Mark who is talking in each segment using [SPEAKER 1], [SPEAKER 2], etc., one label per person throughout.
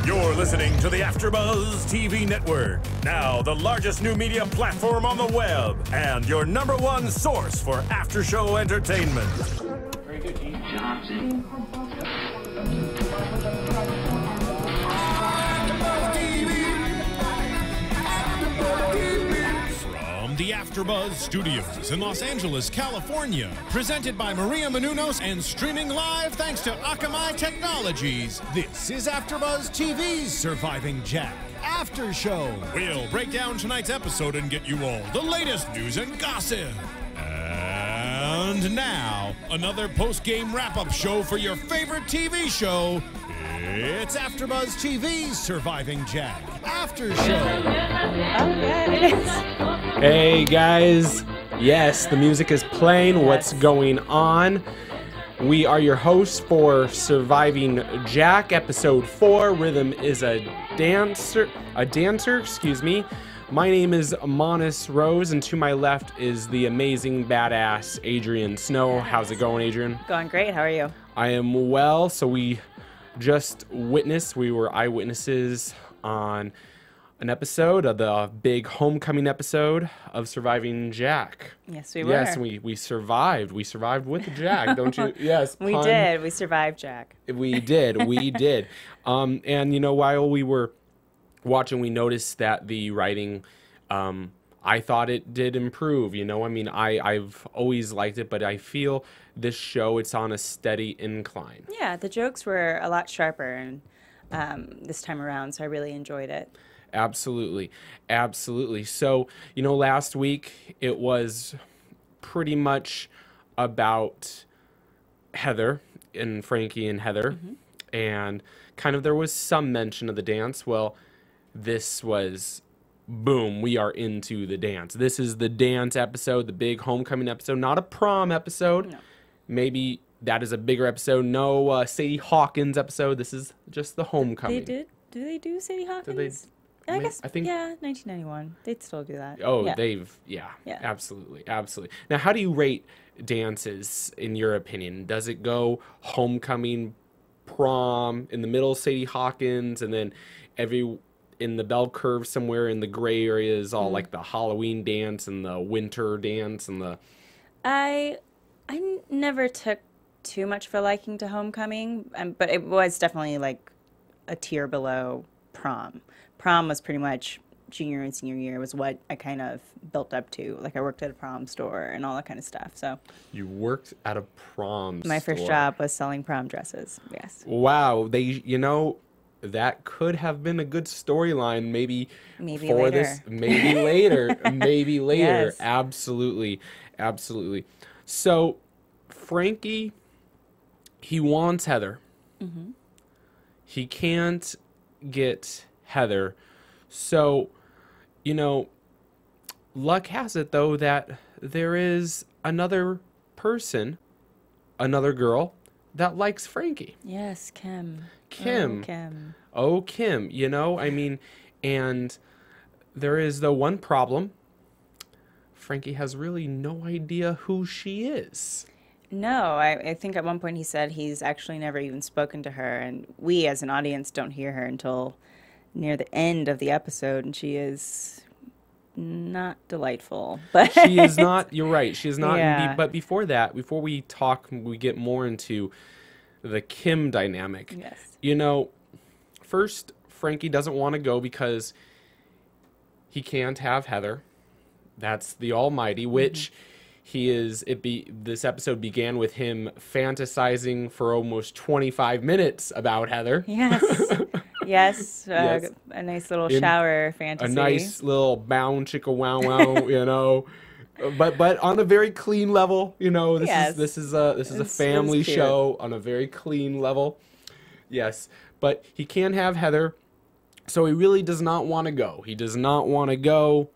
[SPEAKER 1] You're listening to the AFTERBUZZ TV Network, now the largest new media platform on the web, and your #1 source for after-show entertainment.
[SPEAKER 2] Very good, Gene. Johnson.
[SPEAKER 3] From the AFTERBUZZ Studios in Los Angeles, California, presented by Maria Menounos and streaming live thanks to Akamai Technologies, this is AFTERBUZZ TV's Surviving Jack After Show. We'll break down tonight's episode and get you all the latest news and gossip. And now, another post-game wrap-up show for your favorite TV show. It's AFTERBUZZ TV's Surviving Jack After Show.
[SPEAKER 4] Hey guys, yes, the music is playing. Yes. What's going on? We are your hosts for Surviving Jack, episode 4. Rhythm is a dancer, excuse me. My name is Monis Rose, and to my left is the amazing badass Adrian Snow. How's it going, Adrian?
[SPEAKER 5] Going great. How are you?
[SPEAKER 4] I am well. So we were eyewitnesses on an episode of the big homecoming episode of Surviving Jack.
[SPEAKER 5] Yes, we were.
[SPEAKER 4] Yes, we survived. We survived with Jack, don't you? Yes,
[SPEAKER 5] we did. We survived Jack.
[SPEAKER 4] We did. We did. And you know, while we were watching, we noticed that the writing, I thought it did improve. You know, I mean, I've always liked it, but I feel this show, it's on a steady incline.
[SPEAKER 5] Yeah, the jokes were a lot sharper and this time around, so I really enjoyed it.
[SPEAKER 4] Absolutely. Absolutely. So, you know, last week it was pretty much about Heather and Frankie and Heather. Mm-hmm. And kind of there was some mention of the dance. Well, this was, boom, we are into the dance. This is the dance episode, the big homecoming episode, not a prom episode. No. Maybe that is a bigger episode. No Sadie Hawkins episode. This is just the homecoming.
[SPEAKER 5] They did? Do they do Sadie Hawkins? I guess, I think, yeah, 1991. They'd still do that.
[SPEAKER 4] Oh, yeah. Yeah, absolutely, absolutely. Now, how do you rate dances, in your opinion? Does it go homecoming, prom, in the middle, Sadie Hawkins, and then in the bell curve somewhere in the gray area is all like the Halloween dance and the winter dance and the...
[SPEAKER 5] I never took too much for liking to homecoming, but it was definitely like a tier below prom. Prom was pretty much junior and senior year was what I kind of built up to. Like I worked at a prom store and all that kind of stuff. So
[SPEAKER 4] you worked at a prom store?
[SPEAKER 5] My first job was selling prom dresses. Yes.
[SPEAKER 4] Wow. You know, that could have been a good storyline maybe for
[SPEAKER 5] later.
[SPEAKER 4] Maybe later. Maybe later.
[SPEAKER 5] Yes.
[SPEAKER 4] Absolutely. Absolutely. So Frankie, he wants Heather. Mm-hmm. He can't get Heather. So, you know, luck has it, though, that there is another person, another girl, that likes Frankie.
[SPEAKER 5] Yes, Kim.
[SPEAKER 4] Oh, Kim. You know, I mean, and there is the one problem. Frankie has really no idea who she is.
[SPEAKER 5] No, I think at one point he said he's actually never even spoken to her, and we as an audience don't hear her until near the end of the episode, and she is not delightful. But
[SPEAKER 4] she is not, you're right, she is not.
[SPEAKER 5] Yeah.
[SPEAKER 4] But before that, before we talk, we get more into the Kim dynamic.
[SPEAKER 5] Yes.
[SPEAKER 4] You know, first, Frankie doesn't want to go because he can't have Heather. That's the almighty, which... This episode began with him fantasizing for almost 25 minutes about Heather.
[SPEAKER 5] Yes. Yes. A nice little shower fantasy.
[SPEAKER 4] A nice little bound chicka wow wow, you know. But on a very clean level, you know, this is a family show on a very clean level. Yes. But he can't have Heather, so he really does not want to go. He does not want to go.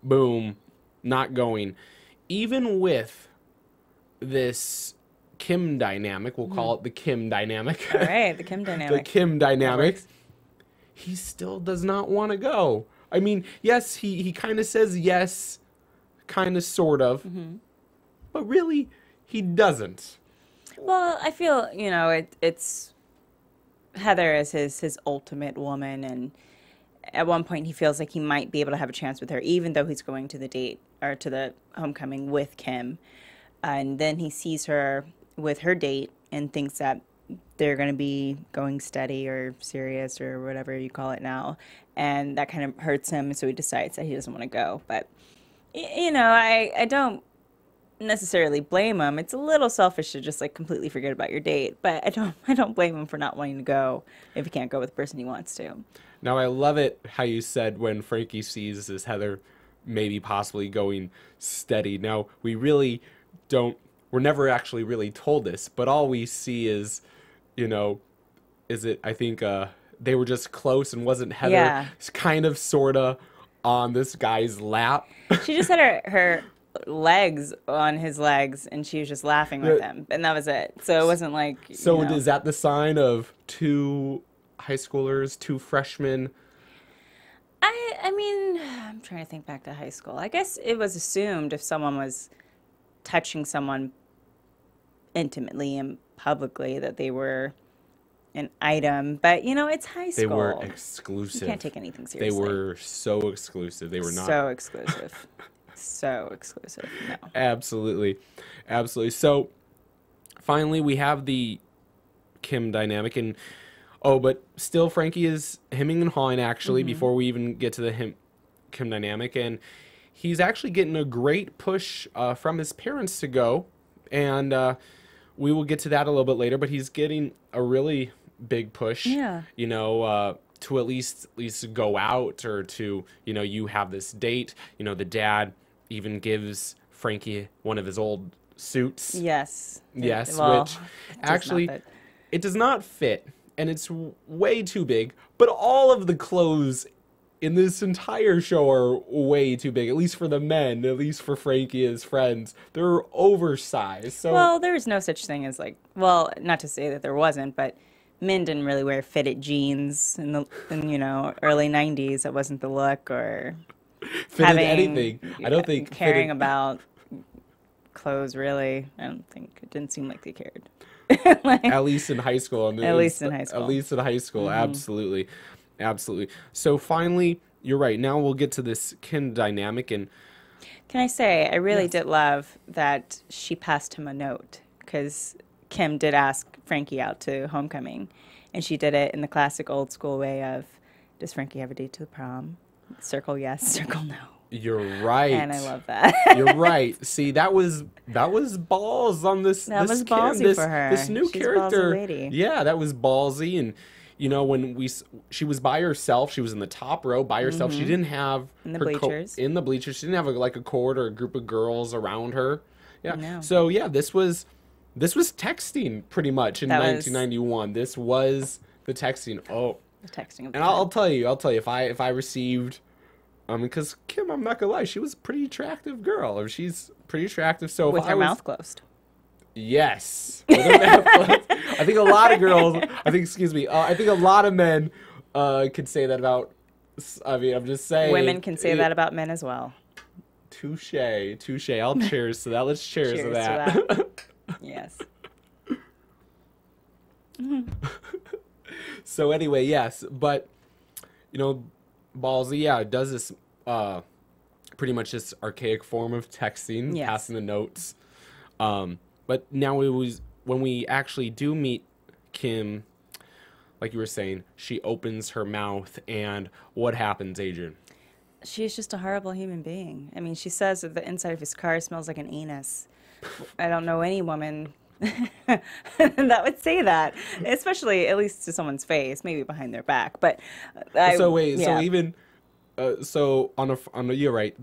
[SPEAKER 4] Boom. Not going. Even with this Kim dynamic, we'll call it the Kim dynamic.
[SPEAKER 5] All right, the Kim dynamic.
[SPEAKER 4] The Kim dynamic. He still does not want to go. I mean, yes, he kind of says yes, kind of, sort of, but really, he doesn't.
[SPEAKER 5] Well, I feel, you know, it's Heather is his ultimate woman, and at one point he feels like he might be able to have a chance with her, even though he's going to the date or to the homecoming with Kim. And then he sees her with her date and thinks that they're going to be going steady or serious or whatever you call it now. And that kind of hurts him. So he decides that he doesn't want to go. But, you know, I don't necessarily blame him. It's a little selfish to just like completely forget about your date. But I don't blame him for not wanting to go if he can't go with the person he wants to.
[SPEAKER 4] Now, I love it how you said when Frankie sees this Heather maybe possibly going steady. Now, we really don't, we're never actually really told this, but all we see is, you know, I think they were just close, and wasn't Heather kind of sort of on this guy's lap?
[SPEAKER 5] She just had her legs on his legs, and she was just laughing with him, and that was it. So it wasn't like,
[SPEAKER 4] so is that the sign of two high schoolers, two freshmen?
[SPEAKER 5] I mean, I'm trying to think back to high school. I guess it was assumed if someone was touching someone intimately and publicly that they were an item, but you know, it's high school.
[SPEAKER 4] They were exclusive.
[SPEAKER 5] You can't take anything seriously.
[SPEAKER 4] They were so exclusive. They were not
[SPEAKER 5] so exclusive. So exclusive. No.
[SPEAKER 4] Absolutely. Absolutely. So finally we have the Kim dynamic, and but still Frankie is hemming and hawing actually before we even get to the Kim dynamic, and he's actually getting a great push from his parents to go, and we will get to that a little bit later, but he's getting a really big push, you know, to at least go out, or to, you know, you have this date. You know, the dad even gives Frankie one of his old suits.
[SPEAKER 5] Yes.
[SPEAKER 4] Yes,
[SPEAKER 5] well,
[SPEAKER 4] which actually it does not fit, and it's way too big, but all of the clothes in this entire show are way too big, at least for the men, at least for Frankie and his friends. They're oversized. So,
[SPEAKER 5] well, there was no such thing as like, well, not to say that there wasn't, but men didn't really wear fitted jeans in you know, early 90s. That wasn't the look, or
[SPEAKER 4] fitted anything. I don't think
[SPEAKER 5] caring about clothes, really. It didn't seem like they cared.
[SPEAKER 4] Like, at least in high school.
[SPEAKER 5] At least in high school.
[SPEAKER 4] At least in high school, absolutely. Absolutely. So finally, you're right. Now we'll get to this Kim dynamic. And
[SPEAKER 5] can I say, I really did love that she passed him a note, because Kim did ask Frankie out to homecoming, and she did it in the classic old school way of, does Frankie have a date to the prom? Circle yes, circle no.
[SPEAKER 4] You're right.
[SPEAKER 5] And I love that.
[SPEAKER 4] You're right. See, that was balls on this.
[SPEAKER 5] That was
[SPEAKER 4] Kim,
[SPEAKER 5] ballsy for her.
[SPEAKER 4] This new
[SPEAKER 5] She's
[SPEAKER 4] character.
[SPEAKER 5] A ballsy lady.
[SPEAKER 4] Yeah, that was ballsy. And you know, when she was by herself, she was in the top row by herself. She didn't have
[SPEAKER 5] in the bleachers.
[SPEAKER 4] In the bleachers, she didn't have like a court or a group of girls around her. Yeah.
[SPEAKER 5] No.
[SPEAKER 4] So yeah, this was texting pretty much in 1991. This was the texting. Oh,
[SPEAKER 5] the texting of the
[SPEAKER 4] and I'll tell you, if I received. Because Kim, I'm not gonna lie, she was a pretty attractive girl. Or she's pretty attractive. So
[SPEAKER 5] with her mouth closed.
[SPEAKER 4] Yes. With her mouth closed. I think a lot of girls. I think a lot of men could say that about. I mean, I'm just saying.
[SPEAKER 5] Women can say that about men as well.
[SPEAKER 4] Touche. I'll cheers to that. Let's cheers to that.
[SPEAKER 5] To that. Yes.
[SPEAKER 4] So anyway, yes, but you know, ballsy, yeah, it does this pretty much this archaic form of texting, passing the notes. But now when we actually do meet Kim, like you were saying, she opens her mouth, and what happens, Adrian?
[SPEAKER 5] She's just a horrible human being. I mean, she says that the inside of his car smells like an anus. I don't know any woman that would say that, especially at least to someone's face, maybe behind their back. But
[SPEAKER 4] so even so on a you're right.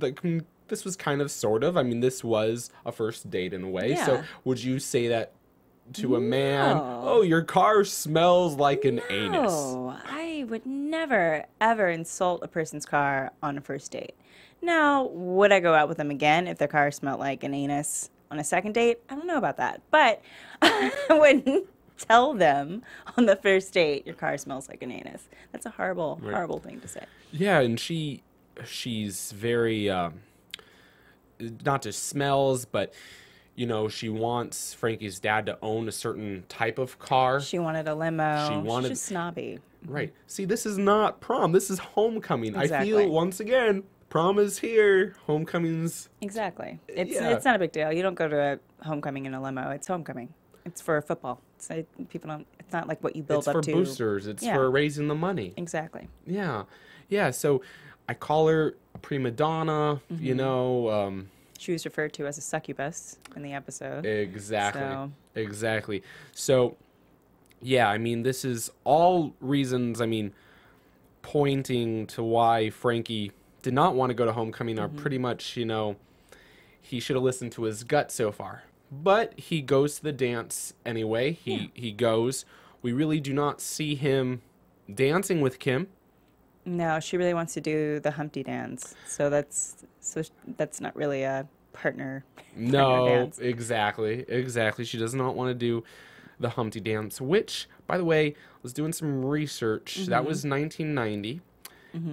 [SPEAKER 4] This was kind of sort of. I mean, this was a first date in a way.
[SPEAKER 5] Yeah.
[SPEAKER 4] So would you say that to a man? Oh, your car smells like an anus.
[SPEAKER 5] No, I would never ever insult a person's car on a first date. Now, would I go out with them again if their car smelled like an anus on a second date? I don't know about that, but I wouldn't tell them on the first date your car smells like an anus. That's a horrible, horrible thing to say.
[SPEAKER 4] Yeah, and she's very not just smells, but you know, she wants Frankie's dad to own a certain type of car.
[SPEAKER 5] She wanted a limo.
[SPEAKER 4] She wanted-
[SPEAKER 5] She's just snobby.
[SPEAKER 4] Right. See, this is not prom. This is homecoming. I
[SPEAKER 5] Exactly.
[SPEAKER 4] feel, once again, prom is here. Homecoming's...
[SPEAKER 5] Exactly. It's
[SPEAKER 4] Yeah.
[SPEAKER 5] it's not a big deal. You don't go to a homecoming in a limo. It's homecoming. It's for football. It's people don't. It's not like what you build
[SPEAKER 4] It's
[SPEAKER 5] up
[SPEAKER 4] for
[SPEAKER 5] to.
[SPEAKER 4] boosters. It's
[SPEAKER 5] Yeah.
[SPEAKER 4] for raising the money.
[SPEAKER 5] Exactly.
[SPEAKER 4] Yeah. Yeah, so I call her a prima donna, you know.
[SPEAKER 5] She was referred to as a succubus in the episode.
[SPEAKER 4] Exactly.
[SPEAKER 5] So-
[SPEAKER 4] Exactly. So, yeah, I mean, this is all reasons, I mean, pointing to why Frankie did not want to go to homecoming are pretty much, you know, he should have listened to his gut so far. But he goes to the dance anyway. He goes. We really do not see him dancing with Kim.
[SPEAKER 5] No, she really wants to do the Humpty dance. So that's not really a partner.
[SPEAKER 4] No,
[SPEAKER 5] dance.
[SPEAKER 4] exactly. She does not want to do the Humpty dance, which, by the way, was doing some research. That was 1990.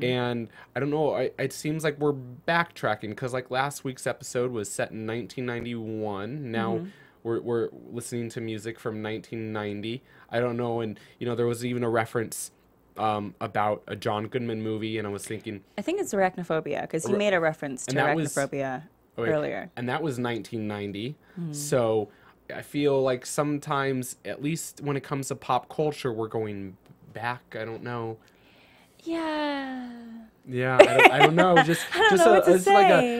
[SPEAKER 4] And I don't know, it seems like we're backtracking because like last week's episode was set in 1991. Now we're listening to music from 1990. I don't know, and you know there was even a reference about a John Goodman movie, and I was thinking,
[SPEAKER 5] I think it's arachnophobia because he made a reference to
[SPEAKER 4] And that was-
[SPEAKER 5] arachnophobia
[SPEAKER 4] oh, wait,
[SPEAKER 5] earlier.
[SPEAKER 4] and that was 1990. So I feel like sometimes, at least when it comes to pop culture, we're going back. I don't know.
[SPEAKER 5] Yeah.
[SPEAKER 4] Yeah, I don't know. Just
[SPEAKER 5] know what to
[SPEAKER 4] it's like
[SPEAKER 5] say.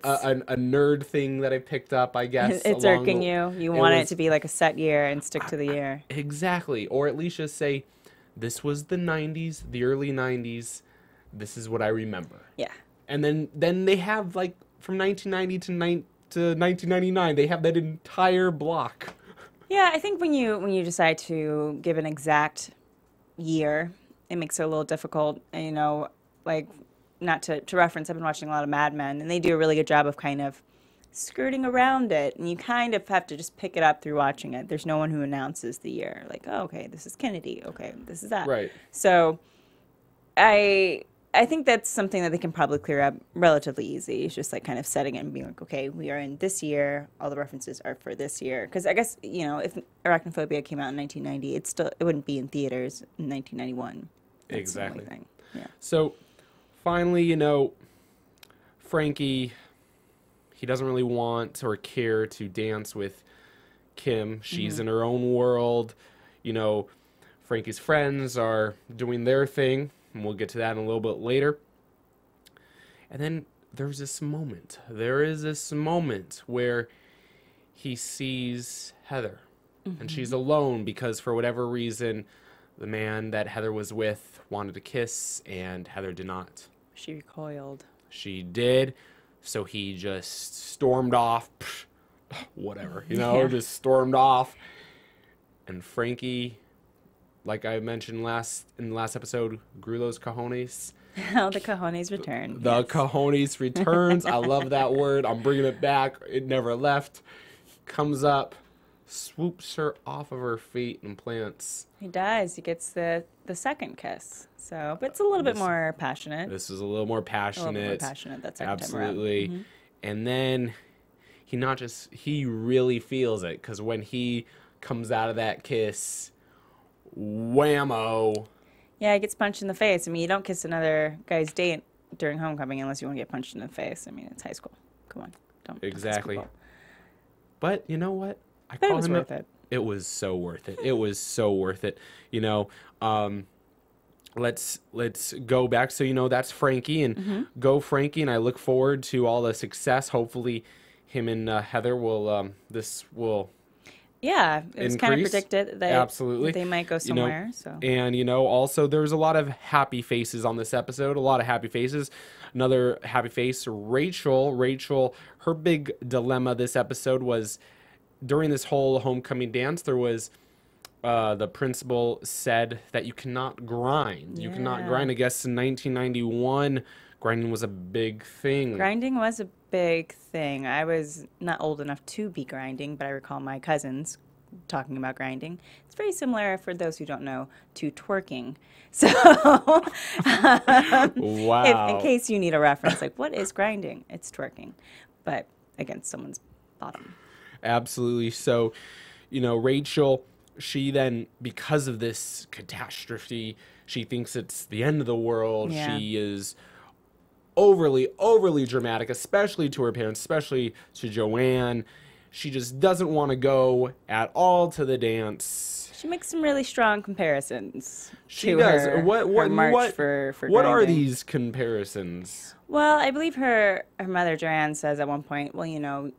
[SPEAKER 4] a nerd thing that I picked up, I guess.
[SPEAKER 5] It's
[SPEAKER 4] along
[SPEAKER 5] irking
[SPEAKER 4] the-
[SPEAKER 5] you. You
[SPEAKER 4] it
[SPEAKER 5] want
[SPEAKER 4] was-
[SPEAKER 5] it to be like a set year and stick to the year.
[SPEAKER 4] Exactly, or at least just say, this was the 90s, the early 90s. This is what I remember.
[SPEAKER 5] Yeah.
[SPEAKER 4] And then they have like from 1990 to 1999, they have that entire block.
[SPEAKER 5] Yeah, I think when you decide to give an exact year, it makes it a little difficult. And, you know, like, not to reference, I've been watching a lot of Mad Men, and they do a really good job of kind of skirting around it, and you kind of have to just pick it up through watching it. There's no one who announces the year, like, oh, okay, this is Kennedy, okay, this is that.
[SPEAKER 4] Right.
[SPEAKER 5] So, I think that's something that they can probably clear up relatively easy. It's just like kind of setting it and being like, okay, we are in this year. All the references are for this year. Because I guess, you know, if Arachnophobia came out in 1990, it wouldn't be in theaters in 1991. That's the only
[SPEAKER 4] Exactly.
[SPEAKER 5] thing. Yeah.
[SPEAKER 4] So finally, you know, Frankie, he doesn't really want or care to dance with Kim. She's in her own world. You know, Frankie's friends are doing their thing, and we'll get to that in a little bit later. And then there's this moment. There is this moment where he sees Heather, and she's alone because for whatever reason, the man that Heather was with wanted to kiss, and Heather did not.
[SPEAKER 5] She recoiled.
[SPEAKER 4] She did, so he just stormed off. Whatever, you know,
[SPEAKER 5] Yeah.
[SPEAKER 4] just stormed off. And Frankie, like I mentioned in the last episode, grew those cojones.
[SPEAKER 5] Oh, the cojones return.
[SPEAKER 4] The
[SPEAKER 5] Yes.
[SPEAKER 4] cojones returns. I love that word. I'm bringing it back. It never left. Comes up, swoops her off of her feet and plants.
[SPEAKER 5] He does. He gets the second kiss. So, but it's a little bit more passionate.
[SPEAKER 4] This is a little more
[SPEAKER 5] A
[SPEAKER 4] passionate.
[SPEAKER 5] little bit more passionate that second
[SPEAKER 4] Absolutely.
[SPEAKER 5] time around.
[SPEAKER 4] And then he really feels it because when he comes out of that kiss, whammo.
[SPEAKER 5] Yeah, he gets punched in the face. I mean, you don't kiss another guy's date during homecoming unless you want to get punched in the face. I mean, it's high school. Come on. Don't kiss
[SPEAKER 4] Exactly.
[SPEAKER 5] people.
[SPEAKER 4] But you know what? I
[SPEAKER 5] But it
[SPEAKER 4] call
[SPEAKER 5] was
[SPEAKER 4] him
[SPEAKER 5] worth it.
[SPEAKER 4] It was so worth it. It was so worth it. You know, let's go back. So you know that's Frankie and go Frankie, and I look forward to all the success. Hopefully, him and Heather will this will
[SPEAKER 5] Yeah, it was kind of
[SPEAKER 4] increase.
[SPEAKER 5] predicted that
[SPEAKER 4] Absolutely.
[SPEAKER 5] they might go
[SPEAKER 4] You know,
[SPEAKER 5] somewhere. So
[SPEAKER 4] And, you know, also there's a lot of happy faces on this episode, a lot of happy faces. Another happy face, Rachel. Rachel, her big dilemma this episode was during this whole homecoming dance, there was the principal said that you cannot grind. You cannot
[SPEAKER 5] Yeah.
[SPEAKER 4] grind. I guess in 1991, grinding was a big thing.
[SPEAKER 5] grinding was a big thing. I was not old enough to be grinding, but I recall my cousins talking about grinding. It's very similar, for those who don't know, to twerking. So,
[SPEAKER 4] Wow.
[SPEAKER 5] in case you need a reference, like what is grinding? It's twerking, but against someone's bottom.
[SPEAKER 4] Absolutely. So, Rachel, she then, because of this catastrophe, she thinks it's the end of the world.
[SPEAKER 5] Yeah.
[SPEAKER 4] She is overly dramatic, especially to her parents, especially to Joanne. She just doesn't want to go at all to the dance.
[SPEAKER 5] She makes some really strong comparisons.
[SPEAKER 4] She
[SPEAKER 5] to
[SPEAKER 4] does.
[SPEAKER 5] Her,
[SPEAKER 4] What
[SPEAKER 5] her march for
[SPEAKER 4] what are
[SPEAKER 5] grinding.
[SPEAKER 4] these comparisons?
[SPEAKER 5] Well, I believe her mother, Joanne, says at one point, well,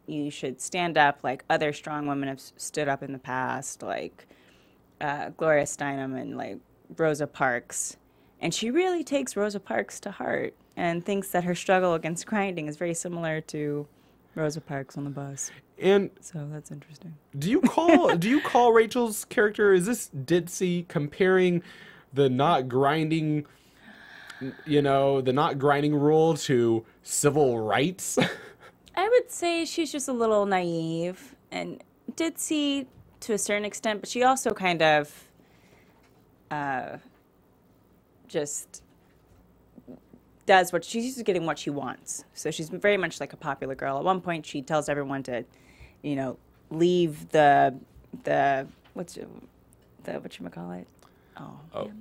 [SPEAKER 5] you should stand up like other strong women have stood up in the past, like Gloria Steinem and like Rosa Parks. And she really takes Rosa Parks to heart and thinks that her struggle against grinding is very similar to Rosa Parks on the bus.
[SPEAKER 4] And
[SPEAKER 5] So that's interesting.
[SPEAKER 4] do you call Rachel's character, is this ditzy, comparing the not grinding rule to civil rights?
[SPEAKER 5] I would say she's just a little naive and ditzy to a certain extent, but she also kind of just does what she's getting what she wants. So she's very much like a popular girl. At one point, she tells everyone to, leave the whatchamacallit? Oh.
[SPEAKER 4] Oh.
[SPEAKER 5] Yeah.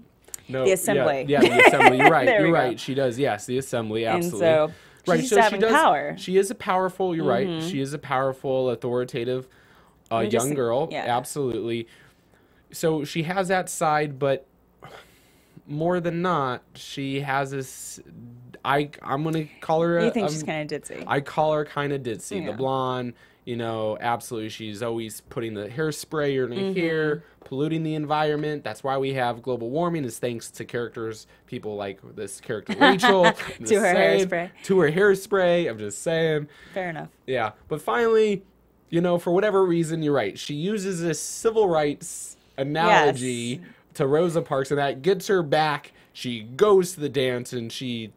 [SPEAKER 4] No,
[SPEAKER 5] The assembly.
[SPEAKER 4] Yeah, the assembly. You're right.
[SPEAKER 5] There we
[SPEAKER 4] You're
[SPEAKER 5] go.
[SPEAKER 4] right. She does. Yes, the assembly. Absolutely.
[SPEAKER 5] And so she's having power.
[SPEAKER 4] She is a powerful. You're right. She is a powerful, authoritative young girl.
[SPEAKER 5] yeah.
[SPEAKER 4] Absolutely. So she has that side, but more than not, she has this. I'm gonna call her.
[SPEAKER 5] You think she's kind of ditzy?
[SPEAKER 4] I call her kind of ditzy. The
[SPEAKER 5] Yeah.
[SPEAKER 4] blonde, absolutely. She's always putting the hairspray in her hair, polluting the environment. That's why we have global warming, is thanks to people like this character Rachel. I'm just
[SPEAKER 5] To her
[SPEAKER 4] saying.
[SPEAKER 5] hairspray.
[SPEAKER 4] To her hairspray. I'm just saying.
[SPEAKER 5] Fair enough.
[SPEAKER 4] Yeah. But finally, for whatever reason, you're right. She uses this civil rights analogy to Rosa Parks, and that gets her back. She goes to the dance, and she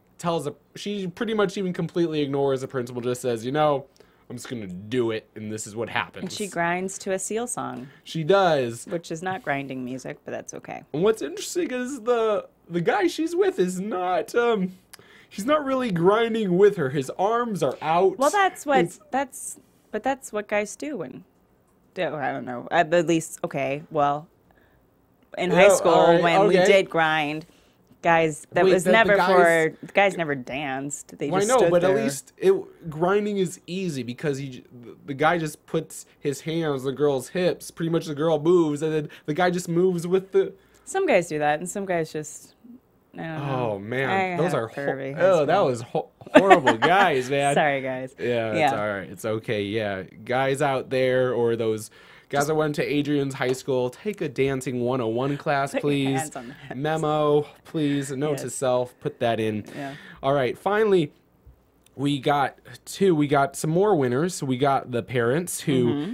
[SPEAKER 4] pretty much even completely ignores the principal, just says, I'm just gonna do it, and this is what happens.
[SPEAKER 5] And she grinds to a Seal song,
[SPEAKER 4] She does.
[SPEAKER 5] which is not grinding music, but that's okay.
[SPEAKER 4] And what's interesting is the guy she's with is not he's not really grinding with her. His arms are out.
[SPEAKER 5] Well, that's what
[SPEAKER 4] It's-
[SPEAKER 5] that's what guys do I don't know. At least well, in high school
[SPEAKER 4] all right,
[SPEAKER 5] when we
[SPEAKER 4] okay.
[SPEAKER 5] did grind, guys, that
[SPEAKER 4] Wait,
[SPEAKER 5] was
[SPEAKER 4] the
[SPEAKER 5] never
[SPEAKER 4] guys-
[SPEAKER 5] the guys never danced. They
[SPEAKER 4] Well, I
[SPEAKER 5] just
[SPEAKER 4] know,
[SPEAKER 5] stood
[SPEAKER 4] but
[SPEAKER 5] there.
[SPEAKER 4] at least grinding is easy because the guy just puts his hands on the girl's hips. Pretty much the girl moves, and then the guy just moves with the.
[SPEAKER 5] Some guys do that, and some guys just I don't know.
[SPEAKER 4] Oh man,
[SPEAKER 5] I
[SPEAKER 4] those
[SPEAKER 5] had
[SPEAKER 4] are
[SPEAKER 5] pervy high
[SPEAKER 4] that
[SPEAKER 5] school.
[SPEAKER 4] was horrible guys, man.
[SPEAKER 5] Sorry, guys.
[SPEAKER 4] Yeah, it's all right. It's okay. Yeah, guys out there, or those guys that went to Adrian's high school, take a dancing 101 class,
[SPEAKER 5] Put your
[SPEAKER 4] please.
[SPEAKER 5] hands on the hips.
[SPEAKER 4] Memo, please. Note to
[SPEAKER 5] Yes.
[SPEAKER 4] self. Put that in.
[SPEAKER 5] Yeah.
[SPEAKER 4] All right. Finally, we got some more winners. We got the parents who
[SPEAKER 5] Mm-hmm.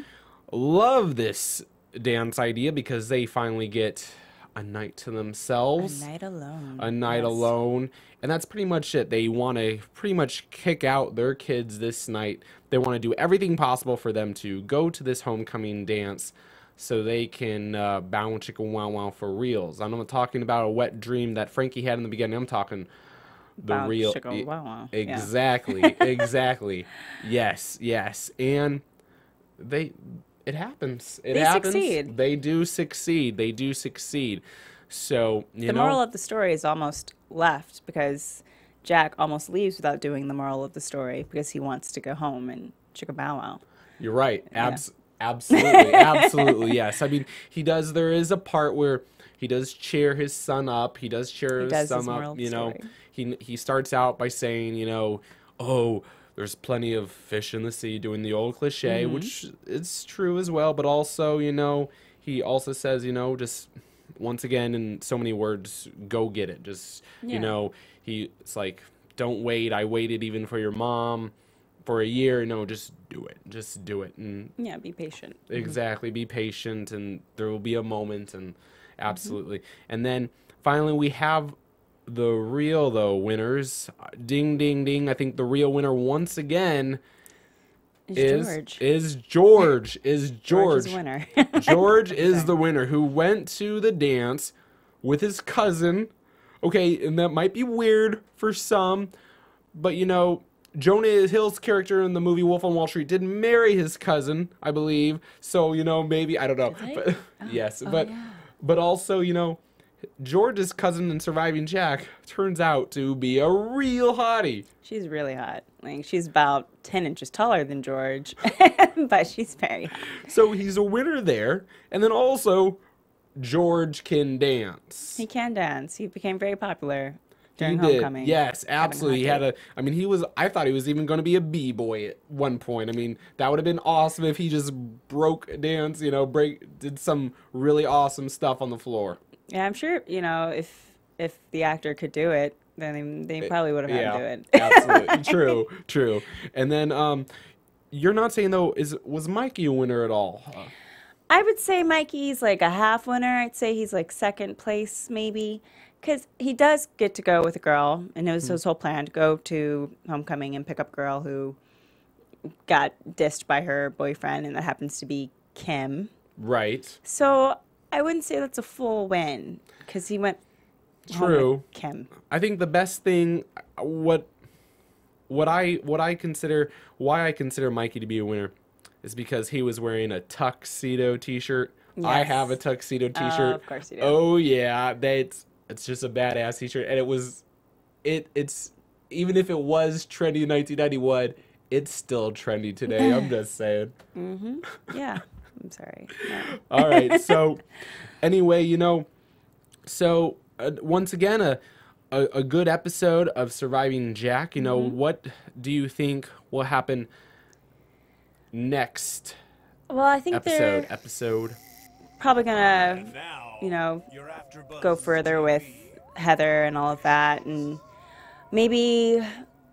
[SPEAKER 4] love this dance idea because they finally get a night to themselves.
[SPEAKER 5] A night alone.
[SPEAKER 4] A night
[SPEAKER 5] Yes.
[SPEAKER 4] alone. And that's pretty much it. They want to pretty much kick out their kids this night. They want to do everything possible for them to go to this homecoming dance so they can bow chicka wow wow for reals. I'm not talking about a wet dream that Frankie had in the beginning. I'm talking the
[SPEAKER 5] Bow
[SPEAKER 4] real.
[SPEAKER 5] chicka wow wow. Yeah.
[SPEAKER 4] Exactly. Exactly. Yes. And it happens. It
[SPEAKER 5] They
[SPEAKER 4] happens.
[SPEAKER 5] succeed.
[SPEAKER 4] They do succeed. So,
[SPEAKER 5] The moral of the story is almost left because Jack almost leaves without doing the moral of the story because he wants to go home and chicka bow wow.
[SPEAKER 4] You're right.
[SPEAKER 5] Yeah.
[SPEAKER 4] Absolutely. Yes. I mean, there is a part where he does cheer his son up. He does cheer his
[SPEAKER 5] does
[SPEAKER 4] son
[SPEAKER 5] his moral
[SPEAKER 4] up.
[SPEAKER 5] of the story.
[SPEAKER 4] He starts out by saying, oh, there's plenty of fish in the sea, doing the old cliche,
[SPEAKER 5] Mm-hmm.
[SPEAKER 4] which is true as well. But also, he also says, just once again, in so many words, go get it. Just, it's like, don't wait. I waited even for your mom for a year. No, just do it. Just do it. And
[SPEAKER 5] Yeah, be patient.
[SPEAKER 4] exactly, be patient, and there will be a moment, and absolutely. And then finally, we have the real winners. Ding, ding, ding. I think the real winner once again
[SPEAKER 5] George.
[SPEAKER 4] is George.
[SPEAKER 5] George is winner.
[SPEAKER 4] George is the winner, who went to the dance with his cousin. Okay, and that might be weird for some, but Jonah Hill's character in the movie Wolf on Wall Street did marry his cousin, I believe. So, you know, maybe, I don't know. But, yes, but also, you know, George's cousin in Surviving Jack turns out to be a real hottie.
[SPEAKER 5] She's really hot. Like, she's about 10 inches taller than George, but she's very hot.
[SPEAKER 4] So he's a winner there. And then also, George can dance.
[SPEAKER 5] He can dance. He became very popular during
[SPEAKER 4] He did.
[SPEAKER 5] Homecoming.
[SPEAKER 4] Yes, absolutely. He had
[SPEAKER 5] a
[SPEAKER 4] I mean, I thought he was even going to be a B-boy at one point. I mean, that would have been awesome if he just broke a dance, you know, did some really awesome stuff on the floor.
[SPEAKER 5] Yeah, I'm sure, you know, if the actor could do it, then they probably would have had him do it.
[SPEAKER 4] Absolutely. True. And then you're not saying though, was Mikey a winner at all?
[SPEAKER 5] I would say Mikey's like a half winner. I'd say he's like second place maybe, because he does get to go with a girl, and it was his whole plan to go to Homecoming and pick up a girl who got dissed by her boyfriend, and that happens to be Kim.
[SPEAKER 4] Right.
[SPEAKER 5] So I wouldn't say that's a full win, because he went home with Kim.
[SPEAKER 4] I think the best thing, why I consider Mikey to be a winner is because he was wearing a tuxedo t-shirt. Yes. I have a tuxedo t-shirt.
[SPEAKER 5] Of course you do.
[SPEAKER 4] Oh yeah, it's just a badass t-shirt, and it's even if it was trendy in 1991, it's still trendy today. I'm just saying.
[SPEAKER 5] Yeah. I'm sorry. No.
[SPEAKER 4] All right. So anyway, you know, so once again, a good episode of Surviving Jack. You know, what do you think will happen next?
[SPEAKER 5] Well, I think they're probably gonna, you know, go further with Heather and all of that, and maybe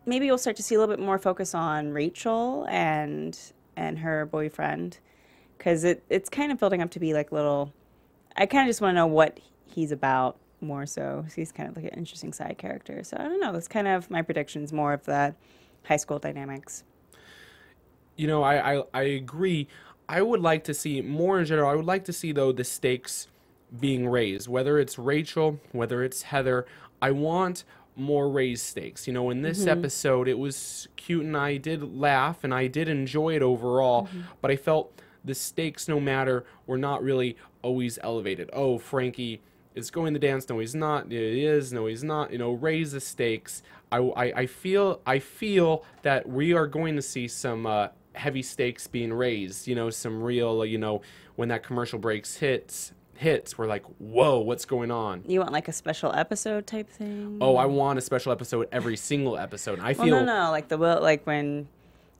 [SPEAKER 5] we'll start to see a little bit more focus on Rachel and her boyfriend. Because it's kind of building up to be like little... I kind of just want to know what he's about more so. He's kind of like an interesting side character. So I don't know. That's kind of my predictions, more of the high school dynamics.
[SPEAKER 4] You know, I agree. I would like to see, more in general, I would like to see, though, the stakes being raised. Whether it's Rachel, whether it's Heather, I want more raised stakes. You know, in this episode, it was cute and I did laugh and I did enjoy it overall, but I felt... the stakes, no matter, were not really always elevated. Oh, Frankie is going to dance. No, he's not. It is. No, he's not. You know, raise the stakes. I feel that we are going to see some heavy stakes being raised. You know, some real. You know, when that commercial breaks hits, we're like, whoa, what's going on?
[SPEAKER 5] You want like a special episode type thing?
[SPEAKER 4] Oh, I want a special episode every single episode. I feel
[SPEAKER 5] no, like when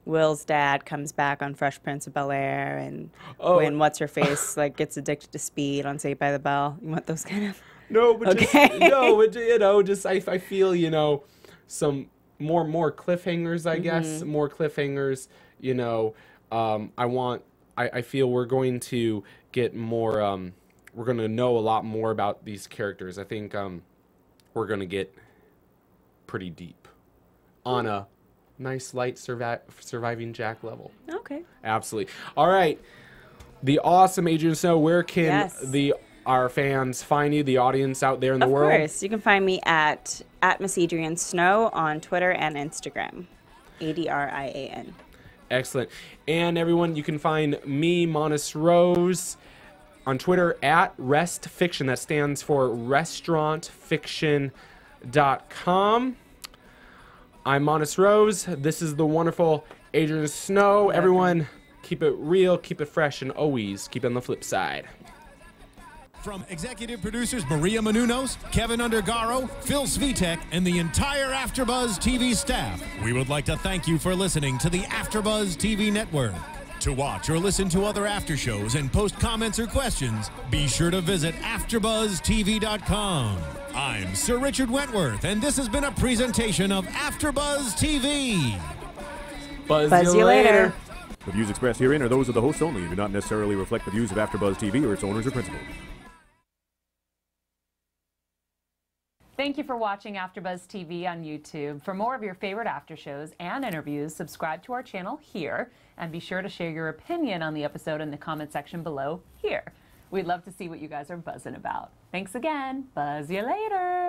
[SPEAKER 5] Will's dad comes back on Fresh Prince of Bel-Air, and when What's-Her-Face like gets addicted to speed on Saved by the Bell. You want those kind of...
[SPEAKER 4] No, but just, no, but, you know, just I feel, you know, some more cliffhangers, I guess, more cliffhangers, you know. I feel we're going to get more, we're going to know a lot more about these characters. I think we're going to get pretty deep on a nice light Surviving Jack level.
[SPEAKER 5] Okay.
[SPEAKER 4] Absolutely. All right. The awesome Adrian Snow, where can our fans find you, the audience out there in the world?
[SPEAKER 5] Of course. You can find me at Miss Adrian Snow on Twitter and Instagram. ADRIAN.
[SPEAKER 4] Excellent. And everyone, you can find me, Monis Rose, on Twitter at Rest Fiction. That stands for restaurantfiction.com. I'm Monis Rose. This is the wonderful Adrian Snow. Everyone, keep it real, keep it fresh, and always keep it on the flip side.
[SPEAKER 3] From executive producers Maria Menounos, Kevin Undergaro, Phil Svitek, and the entire AfterBuzz TV staff, we would like to thank you for listening to the AfterBuzz TV network. To watch or listen to other after shows and post comments or questions, be sure to visit AfterBuzzTV.com. I'm Sir Richard Wentworth, and this has been a presentation of AfterBuzz TV.
[SPEAKER 5] Buzz you later.
[SPEAKER 6] The views expressed herein are those of the hosts only and do not necessarily reflect the views of AfterBuzz TV or its owners or principals.
[SPEAKER 7] Thank you for watching AfterBuzz TV on YouTube. For more of your favorite after shows and interviews, subscribe to our channel here, and be sure to share your opinion on the episode in the comment section below here. We'd love to see what you guys are buzzing about. Thanks again. Buzz you later.